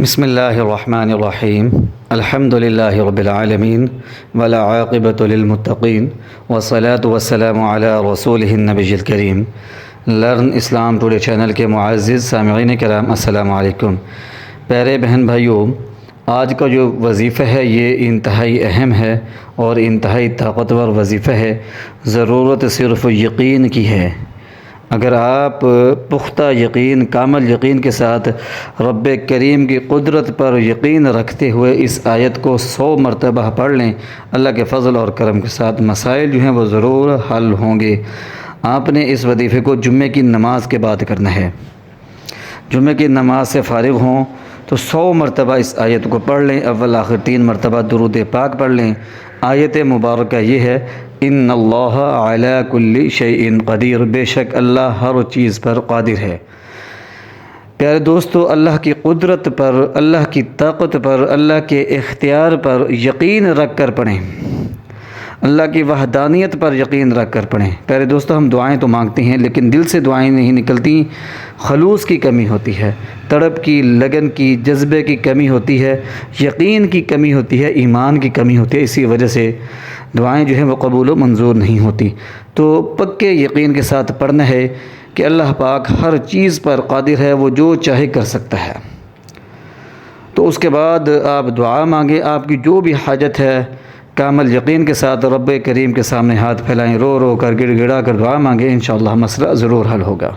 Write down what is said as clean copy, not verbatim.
بسم اللہ الرحمن الرحیم الحمد للہ رب العالمین والعاقبۃ للمتقین والصلاة والسلام علی رسولہ النبی الکریم۔ لرن اسلام ٹوڈے چینل کے معزز سامعین کرام، السلام علیکم۔ پیارے بہن بھائیوں، آج کا جو وظیفہ ہے یہ انتہائی اہم ہے اور انتہائی طاقتور وظیفہ ہے۔ ضرورت صرف یقین کی ہے۔ اگر آپ پختہ یقین، کامل یقین کے ساتھ رب کریم کی قدرت پر یقین رکھتے ہوئے اس آیت کو 100 مرتبہ پڑھ لیں، اللہ کے فضل اور کرم کے ساتھ مسائل جو ہیں وہ ضرور حل ہوں گے۔ آپ نے اس وظیفے کو جمعے کی نماز کے بعد کرنا ہے۔ جمعے کی نماز سے فارغ ہوں تو 100 مرتبہ اس آیت کو پڑھ لیں، اول آخر 3 مرتبہ درود پاک پڑھ لیں۔ آیت مبارکہ یہ ہے، ان اللہ علی کل شیء قدیر، بے شک اللہ ہر چیز پر قادر ہے۔ پیارے دوستو، اللہ کی قدرت پر، اللہ کی طاقت پر، اللہ کے اختیار پر یقین رکھ کر پڑھیں، اللہ کی وحدانیت پر یقین رکھ کر پڑھیں۔ پیارے دوستو، ہم دعائیں تو مانگتے ہیں لیکن دل سے دعائیں نہیں نکلتی، خلوص کی کمی ہوتی ہے، تڑپ کی، لگن کی، جذبے کی کمی ہوتی ہے، یقین کی کمی ہوتی ہے، ایمان کی کمی ہوتی ہے۔ اسی وجہ سے دعائیں جو ہیں وہ قبول و منظور نہیں ہوتی۔ تو پکے یقین کے ساتھ پڑھنا ہے کہ اللہ پاک ہر چیز پر قادر ہے، وہ جو چاہے کر سکتا ہے۔ تو اس کے بعد آپ دعا مانگیں، آپ کی جو بھی حاجت ہے کامل یقین کے ساتھ رب کریم کے سامنے ہاتھ پھیلائیں، رو رو کر، گڑ گڑا کر دعا مانگیں، انشاءاللہ مسئلہ ضرور حل ہوگا۔